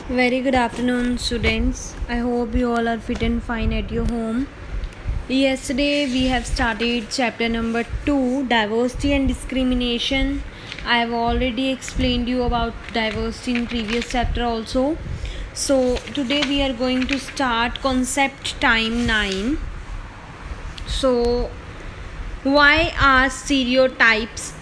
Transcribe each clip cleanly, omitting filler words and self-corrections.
Very good afternoon, students. I hope you all are fit and fine at your home. Yesterday, we have started chapter number 2, Diversity and Discrimination. I have already explained you about diversity in previous chapter also. So, today we are going to start concept time 9. So, why are stereotypes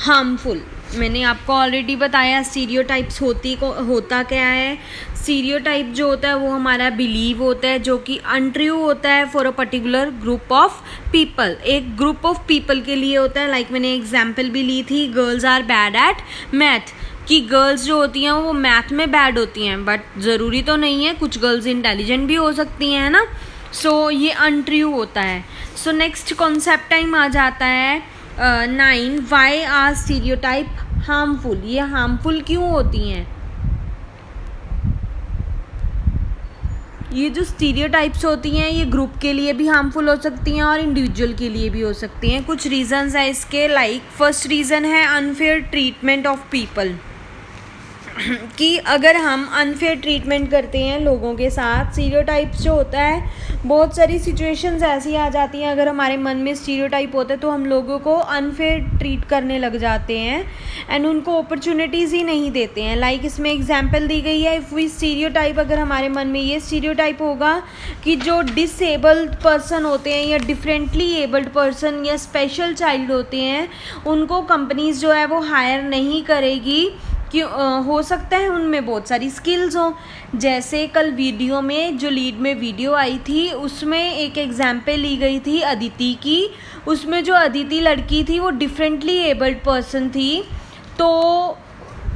harmful? मैंने आपको already बताया stereotypes होता क्या है. Stereotype जो होता है वो हमारा बिलीव होता है जो कि अनट्रू होता है for a particular group of people. एक ग्रुप ऑफ पीपल के लिए होता है. लाइक मैंने एग्जांपल भी ली थी, girls are bad at math, कि गर्ल्स जो होती हैं वो मैथ में बैड होती हैं, बट ज़रूरी तो नहीं है, कुछ गर्ल्स इंटेलिजेंट भी हो सकती हैं, है ना. सो ये अनट्रू होता है. सो नेक्स्ट कॉन्सेप्ट टाइम आ जाता है 9. Why are stereotype harmful? ये हार्मफुल क्यों होती हैं? ये जो स्टीरियोटाइप्स होती हैं ये ग्रुप के लिए भी हार्मफुल हो सकती हैं और इंडिविजुअल के लिए भी हो सकती हैं. कुछ रीजंस है इसके. लाइक फर्स्ट रीज़न है अनफेयर ट्रीटमेंट ऑफ पीपल, कि अगर हम अनफेयर ट्रीटमेंट करते हैं लोगों के साथ. स्टीरियोटाइप्स जो होता है बहुत सारी सिचुएशंस ऐसी आ जाती हैं, अगर हमारे मन में स्टीरियोटाइप होता है तो हम लोगों को अनफेयर ट्रीट करने लग जाते हैं एंड उनको अपॉर्चुनिटीज़ ही नहीं देते हैं. लाइक इसमें एग्जांपल दी गई है, इफ़ वी स्टीरियोटाइप, अगर हमारे मन में ये स्टीरियोटाइप होगा कि जो डिसेबल्ड पर्सन होते हैं या डिफरेंटली एबल्ड पर्सन या स्पेशल चाइल्ड होते हैं उनको कंपनीज जो है वो हायर नहीं करेगी, कि हो सकता है उनमें बहुत सारी स्किल्स हों. जैसे कल वीडियो में जो लीड में वीडियो आई थी उसमें एक एग्जाम्पल ली गई थी अदिति की. उसमें जो अदिति लड़की थी वो डिफरेंटली एबल्ड पर्सन थी, तो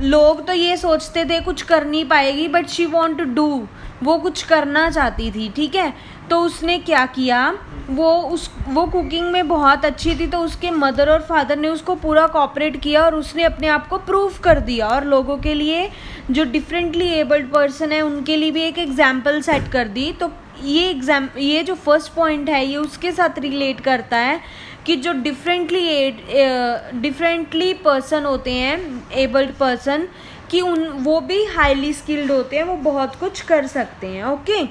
लोग तो ये सोचते थे कुछ कर नहीं पाएगी, but she want to do, वो कुछ करना चाहती थी. ठीक है, तो उसने क्या किया, वो कुकिंग में बहुत अच्छी थी, तो उसके मदर और फादर ने उसको पूरा कोऑपरेट किया और उसने अपने आप को प्रूव कर दिया और लोगों के लिए, जो डिफरेंटली एबल्ड पर्सन है उनके लिए भी एक एग्जाम्पल सेट कर दी. तो ये जो फर्स्ट पॉइंट है ये उसके साथ रिलेट करता है कि जो डिफरेंटली पर्सन होते हैं, एबल्ड पर्सन, कि वो भी हाईली स्किल्ड होते हैं, वो बहुत कुछ कर सकते हैं. ओके,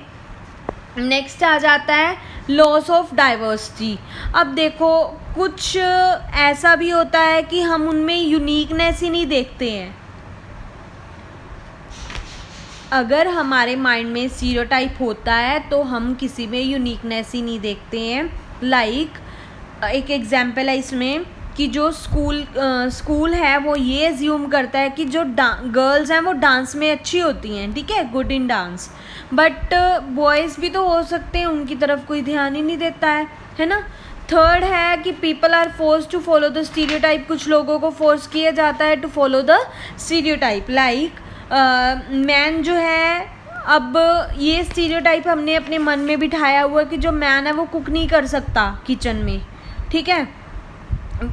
नेक्स्ट आ जाता है लॉस ऑफ डाइवर्सिटी. अब देखो कुछ ऐसा भी होता है कि हम उनमें यूनिकनेस ही नहीं देखते हैं. अगर हमारे माइंड में स्टीरियोटाइप होता है तो हम किसी में यूनिकनेस ही नहीं देखते हैं. लाइक एक एग्जाम्पल है इसमें कि जो स्कूल है वो ये एज्यूम करता है कि जो गर्ल्स हैं वो डांस में अच्छी होती हैं, ठीक है, good in dance, but boys भी तो हो सकते हैं, उनकी तरफ कोई ध्यान ही नहीं देता है ना. थर्ड है कि people are force to follow the stereotype. कुछ लोगों को फोर्स किया जाता है to follow the stereotype. Like man जो है, अब ये स्टीरियोटाइप हमने अपने मन में बिठाया हुआ कि जो मैन है वो कुक नहीं कर सकता किचन में. ठीक है,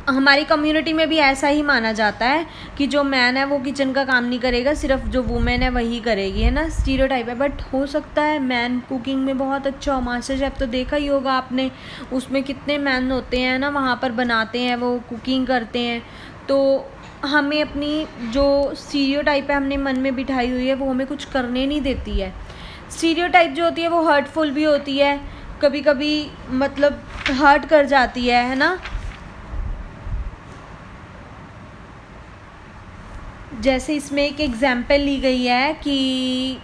हमारी कम्युनिटी में भी ऐसा ही माना जाता है कि जो मैन है वो किचन का काम नहीं करेगा, सिर्फ जो वुमेन है वही करेगी, है ना. स्टीरियोटाइप है, बट हो सकता है मैन कुकिंग में बहुत अच्छा हो. मास्टर शेफ तो देखा ही होगा आपने, उसमें कितने मैन होते हैं ना, वहाँ पर बनाते हैं, वो कुकिंग करते हैं. तो हमें अपनी जो स्टीरियोटाइप है हमने मन में बिठाई हुई है वो हमें कुछ करने नहीं देती है. स्टीरियोटाइप जो होती है वो हर्टफुल भी होती है, कभी कभी मतलब हर्ट कर जाती है ना. जैसे इसमें एक एग्जाम्पल ली गई है कि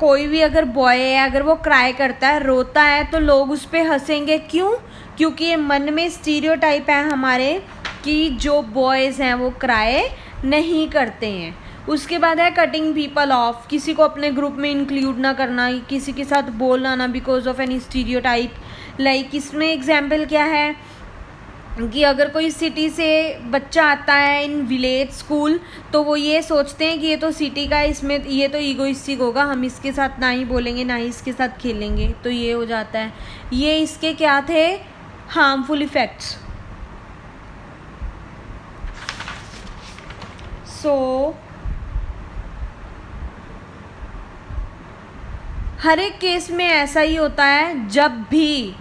कोई भी अगर बॉय है, अगर वो क्राई करता है, रोता है, तो लोग उस पर हंसेंगे. क्यों? क्योंकि ये मन में स्टीरियोटाइप है हमारे कि जो बॉयज़ हैं वो क्राई नहीं करते हैं. उसके बाद है कटिंग पीपल ऑफ. किसी को अपने ग्रुप में इंक्लूड ना करना, किसी के साथ बोलना ना because of any stereotype. Like इसमें एग्जाम्पल क्या है कि अगर कोई सिटी से बच्चा आता है इन विलेज स्कूल, तो वो ये सोचते हैं कि ये तो सिटी का है, इसमें ये तो ईगोइस्टिक होगा, हम इसके साथ ना ही बोलेंगे ना ही इसके साथ खेलेंगे, तो ये हो जाता है. ये इसके क्या थे, हार्मफुल इफ़ेक्ट्स. सो हर एक केस में ऐसा ही होता है, जब भी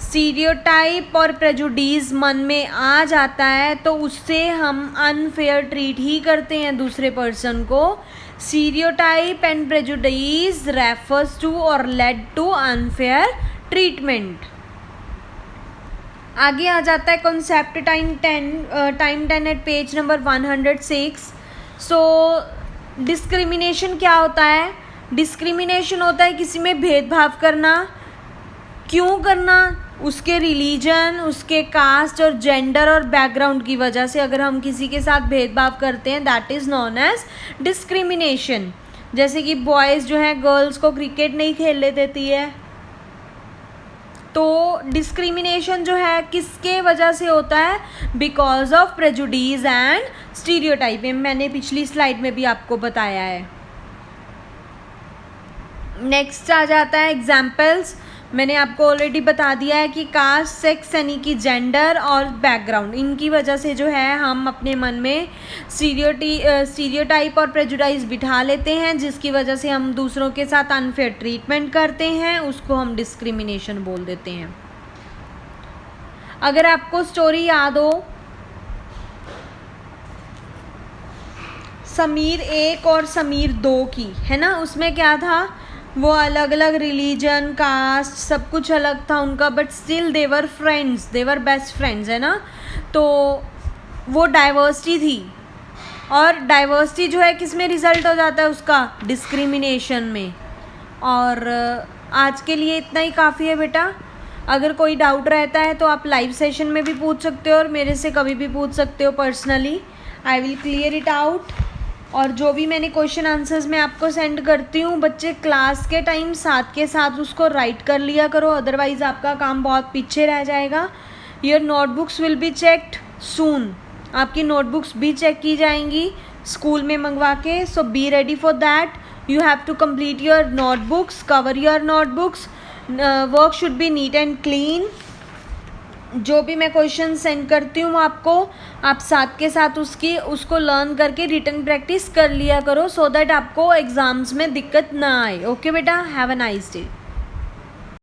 स्टीरियोटाइप और प्रेजुडिस मन में आ जाता है तो उससे हम अनफेयर ट्रीट ही करते हैं दूसरे पर्सन को. Stereotype and prejudice refers to और लेड टू अनफेयर ट्रीटमेंट. आगे आ जाता है concept time 10 at page number 106. So discrimination क्या होता है? डिस्क्रिमिनेशन होता है किसी में भेदभाव करना. क्यों करना? उसके रिलीजन, उसके कास्ट और जेंडर और बैकग्राउंड की वजह से अगर हम किसी के साथ भेदभाव करते हैं that is known as discrimination. जैसे कि बॉयज़ जो हैं गर्ल्स को क्रिकेट नहीं खेलने देती है, तो डिस्क्रिमिनेशन जो है किसके वजह से होता है? Because of prejudice and stereotype. मैंने पिछली स्लाइड में भी आपको बताया है. नेक्स्ट आ जाता है एग्जाम्पल्स. मैंने आपको ऑलरेडी बता दिया है कि कास्ट, सेक्स यानी कि जेंडर और बैकग्राउंड, इनकी वजह से जो है हम अपने मन में स्टीरियोटाइप और प्रेजुडाइज बिठा लेते हैं, जिसकी वजह से हम दूसरों के साथ अनफेयर ट्रीटमेंट करते हैं. उसको हम डिस्क्रिमिनेशन बोल देते हैं. अगर आपको स्टोरी याद हो समीर 1 और समीर 2 की, है ना, उसमें क्या था, वो अलग अलग रिलीजन, कास्ट, सब कुछ अलग था उनका, but still they were friends, they were best friends, है ना. तो वो डाइवर्सिटी थी, और डाइवर्सिटी जो है किस में रिजल्ट हो जाता है उसका? डिस्क्रिमिनेशन में. और आज के लिए इतना ही काफ़ी है बेटा. अगर कोई डाउट रहता है तो आप लाइव सेशन में भी पूछ सकते हो और मेरे से कभी भी पूछ सकते हो personally. I will clear it out. और जो भी मैंने क्वेश्चन आंसर्स मैं आपको सेंड करती हूँ, बच्चे क्लास के टाइम साथ के साथ उसको राइट कर लिया करो, अदरवाइज़ आपका काम बहुत पीछे रह जाएगा. Your notebooks will be checked soon. आपकी नोटबुक्स भी चेक की जाएंगी स्कूल में मंगवा के. So be ready for that. You have to complete your notebooks, cover your notebooks. Work should be neat and clean. जो भी मैं क्वेश्चन सेंड करती हूँ आपको, आप साथ के साथ उसको लर्न करके रिटन प्रैक्टिस कर लिया करो, सो दैट आपको एग्ज़ाम्स में दिक्कत ना आए. ओके बेटा, हैव अ नाइस डे.